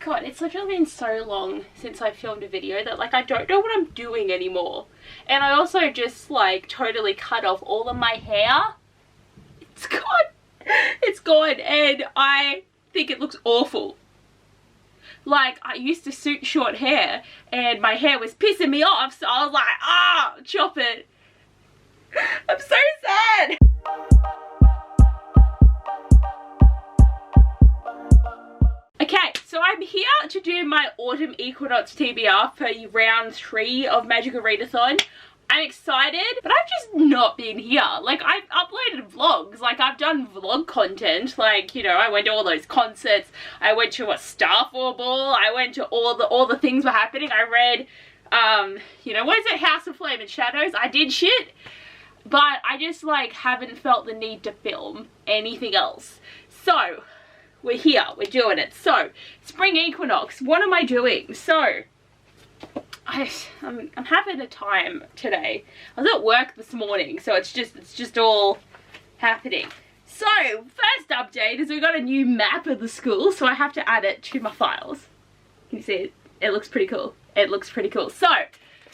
God, it's literally been so long since I filmed a video that like I don't know what I'm doing anymore. And I also just like totally cut off all of my hair. It's gone. It's gone and I think it looks awful. Like, I used to suit short hair and my hair was pissing me off, so I was like, ah, chop it. I'm so sad. Okay, so I'm here to do my Autumn Equinox TBR for round 3 of Magical Readathon. I'm excited, but I've just not been here. Like, I've uploaded vlogs, like I've done vlog content, like, you know, I went to all those concerts, I went to a Starfall ball, I went to all the things were happening, I read, you know, what is it, House of Flame and Shadows, I did shit, but I just, like, haven't felt the need to film anything else. So, we're here, we're doing it. So, Spring Equinox, what am I doing? So, I'm having a time today. I was at work this morning, so it's just all happening. So, first update is we got a new map of the school, so I have to add it to my files. Can you see it? It looks pretty cool. It looks pretty cool. So,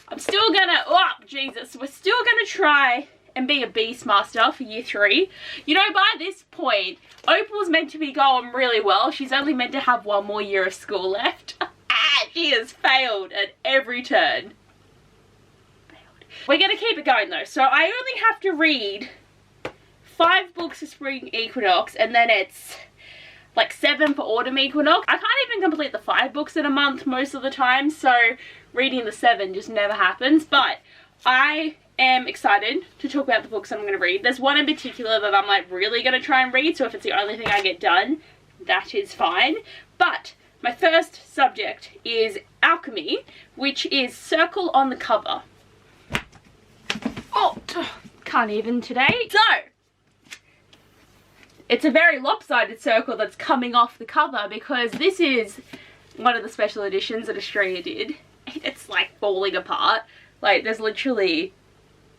I'm still gonna, oh, Jesus, we're still gonna try and be a Beastmaster for year 3. You know, by this point, Opal's meant to be going really well. She's only meant to have 1 more year of school left. She has failed at every turn. We're going to keep it going though. So I only have to read 5 books for Spring Equinox and then it's like 7 for Autumn Equinox. I can't even complete the 5 books in a month most of the time, so reading the 7 just never happens. But I am excited to talk about the books I'm going to read. There's one in particular that I'm like really going to try and read, so if it's the only thing I get done, that is fine. But my first subject is alchemy, which is circle on the cover. Oh, can't even today. So, it's a very lopsided circle that's coming off the cover because this is one of the special editions that Australia did. It's like falling apart. Like, there's literally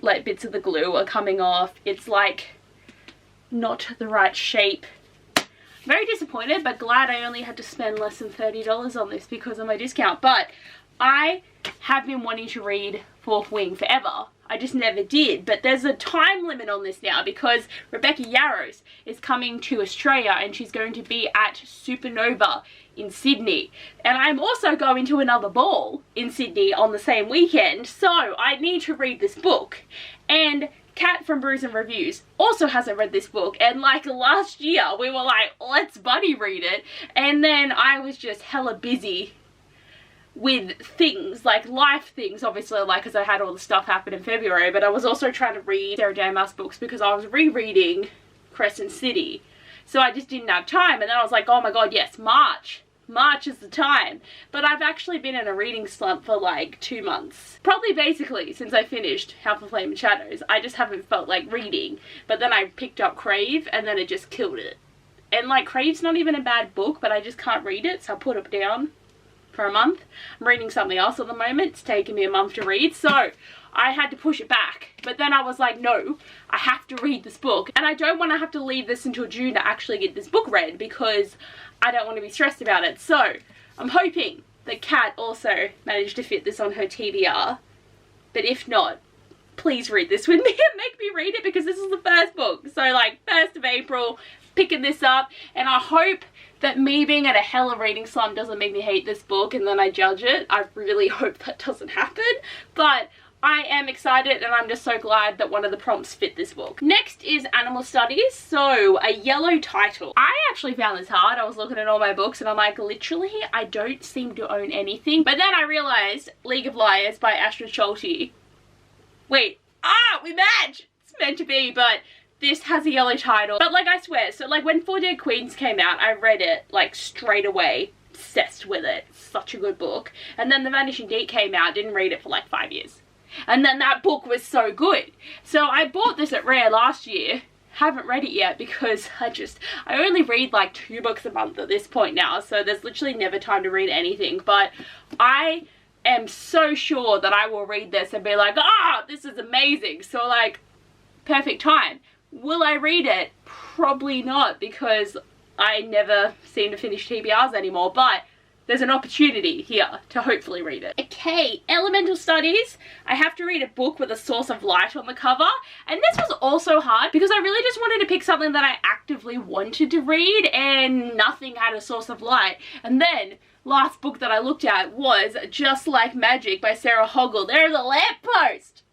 like bits of the glue are coming off. It's like not the right shape. Very disappointed, but glad I only had to spend less than $30 on this because of my discount. But I have been wanting to read Fourth Wing forever. I just never did. But there's a time limit on this now because Rebecca Yarros is coming to Australia and she's going to be at Supernova in Sydney. And I'm also going to another ball in Sydney on the same weekend. So I need to read this book. And Kat from Brews and Reviews also hasn't read this book, and like last year we were like, let's buddy read it, and then I was just hella busy with things, like life things, obviously, like because I had all the stuff happen in February, but I was also trying to read Sarah J. Maas books because I was rereading Crescent City, so I just didn't have time. And then I was like, oh my god, yes, March is the time. But I've actually been in a reading slump for like 2 months. Probably basically since I finished House of Flame and Shadows. I just haven't felt like reading. But then I picked up Crave and then it just killed it. And like Crave's not even a bad book, but I just can't read it, so I put it down for a month. I'm reading something else at the moment. It's taken me a month to read, so I had to push it back. But then I was like, no, I have to read this book. And I don't want to have to leave this until June to actually get this book read because I don't want to be stressed about it. So I'm hoping that Kat also managed to fit this on her TBR. But if not, please read this with me and make me read it because this is the first book. So like 1st of April, picking this up. And I hope that me being at a hella reading slump doesn't make me hate this book and then I judge it. I really hope that doesn't happen. But I am excited and I'm just so glad that one of the prompts fit this book. Next is Animal Studies. So, a yellow title. I actually found this hard. I was looking at all my books and I'm like, literally, I don't seem to own anything. But then I realized League of Liars by Astrid Schulte. Wait, we match! It's meant to be, but this has a yellow title. But like, I swear, so like when Four Dead Queens came out, I read it like straight away. Obsessed with it. Such a good book. And then The Vanishing Deep came out, didn't read it for like 5 years. And then that book was so good. So I bought this at Rare last year. Haven't read it yet because I only read like 2 books a month at this point now. So there's literally never time to read anything. But I am so sure that I will read this and be like, this is amazing. So like, perfect time. Will I read it? Probably not because I never seem to finish TBRs anymore. But there's an opportunity here to hopefully read it. Okay, Elemental Studies. I have to read a book with a source of light on the cover, and this was also hard because I really just wanted to pick something that I actively wanted to read, and nothing had a source of light. And then last book that I looked at was Just Like Magic by Sarah Hoggle. There's a lamppost.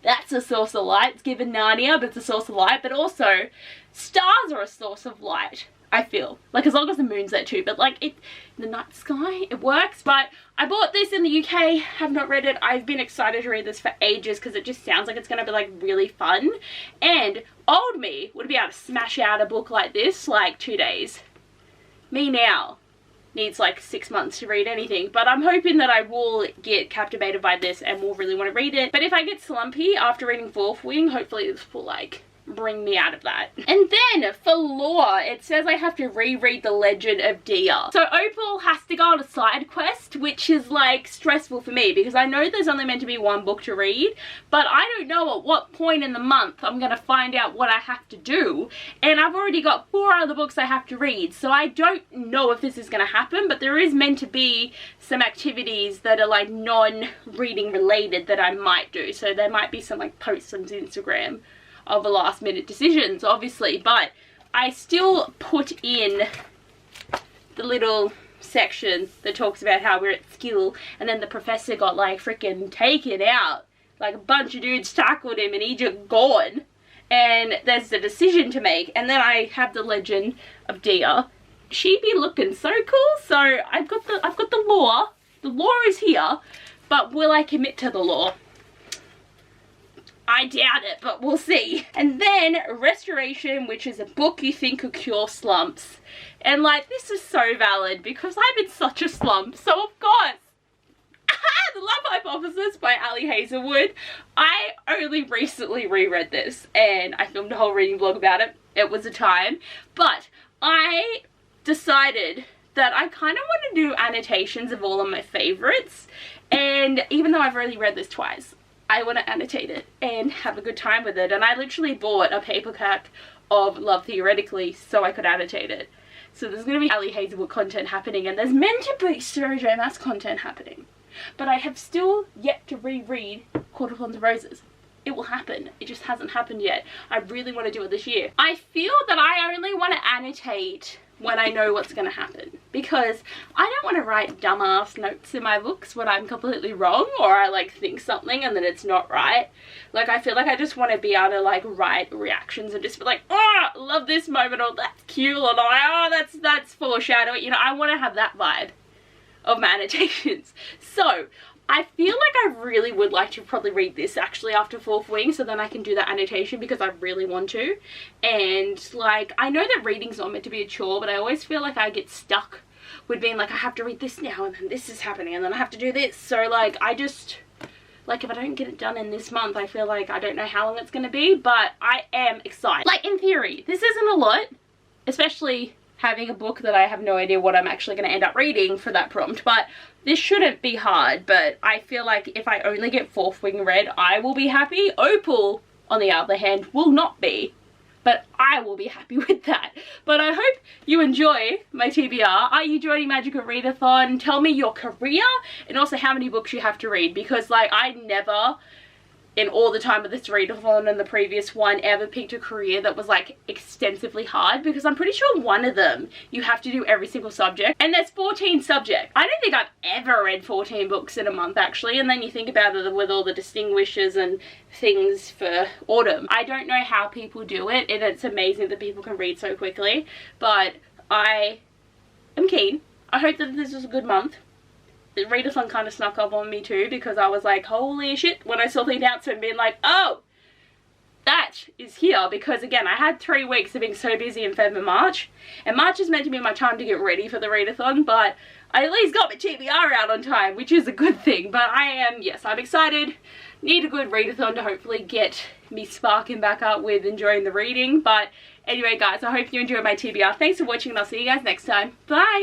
That's a source of light. It's given Narnia, but it's a source of light. But also, stars are a source of light, I feel. Like, as long as the moon's there too. But, like, in the night sky, it works. But I bought this in the UK. Have not read it. I've been excited to read this for ages because it just sounds like it's going to be, like, really fun. And old me would be able to smash out a book like this, like, 2 days. Me now needs like 6 months to read anything, but I'm hoping that I will get captivated by this and will really want to read it. But if I get slumpy after reading Fourth Wing, hopefully this will like bring me out of that. And then for lore, it says I have to reread The Legend of Dia. So Opal has to go on a side quest, which is like stressful for me because I know there's only meant to be one book to read, but I don't know at what point in the month I'm gonna find out what I have to do, and I've already got 4 other books I have to read, so I don't know if this is gonna happen. But there is meant to be some activities that are like non-reading related that I might do, so there might be some like posts on Instagram of the last minute decisions, obviously, but I still put in the little section that talks about how we're at skill, and then the professor got like freaking taken out, like a bunch of dudes tackled him and he just gone, and there's a decision to make. And then I have The Legend of Dia. She be looking so cool. So I've got the lore. The lore is here, but will I commit to the lore? I doubt it, but we'll see. And then Restoration, which is a book you think could cure slumps. And like, this is so valid because I'm in such a slump. So of course, The Love Hypothesis by Ali Hazelwood. I only recently reread this and I filmed a whole reading vlog about it. It was a time. But I decided that I kind of want to do annotations of all of my favorites. And even though I've already read this twice, I want to annotate it and have a good time with it. And I literally bought a paperback of Love Theoretically so I could annotate it. So there's going to be Ali Hazelwood content happening, and there's meant to be Sarah J. Maas content happening. But I have still yet to reread Court of Thorns and Roses. It will happen. It just hasn't happened yet. I really want to do it this year. I feel that I only want to annotate when I know what's going to happen, because I don't want to write dumbass notes in my books when I'm completely wrong, or I like think something and then it's not right. Like, I feel like I just want to be able to like write reactions and just be like, oh, love this moment, or that's cute, or like, oh, that's foreshadowing. You know, I want to have that vibe of my annotations. So I feel like I really would like to probably read this actually after Fourth Wing, so then I can do that annotation because I really want to. And like, I know that reading's not meant to be a chore, but I always feel like I get stuck with being like, I have to read this now, and then this is happening, and then I have to do this. So like, I just, like, if I don't get it done in this month, I feel like I don't know how long it's going to be, but I am excited. Like, in theory, this isn't a lot, especially having a book that I have no idea what I'm actually going to end up reading for that prompt, but this shouldn't be hard. But I feel like if I only get Fourth Wing read, I will be happy. Opal, on the other hand, will not be, but I will be happy with that. But I hope you enjoy my TBR. Are you joining Magical Readathon? Tell me your career and also how many books you have to read, because like, I never in all the time of this readathon and the previous one ever picked a career that was like extensively hard, because I'm pretty sure one of them you have to do every single subject, and there's 14 subjects. I don't think I've ever read 14 books in a month actually, and then you think about it with all the distinguishers and things for autumn. I don't know how people do it, and it's amazing that people can read so quickly, but I am keen. I hope that this was a good month. The readathon kind of snuck up on me too, because I was like, holy shit, when I saw the announcement being like, oh, that is here. Because again, I had 3 weeks of being so busy in Feb and March, and March is meant to be my time to get ready for the readathon, but I at least got my TBR out on time, which is a good thing. But I am, yes, I'm excited. Need a good readathon to hopefully get me sparking back up with enjoying the reading. But anyway guys, I hope you enjoyed my TBR. Thanks for watching, and I'll see you guys next time. Bye!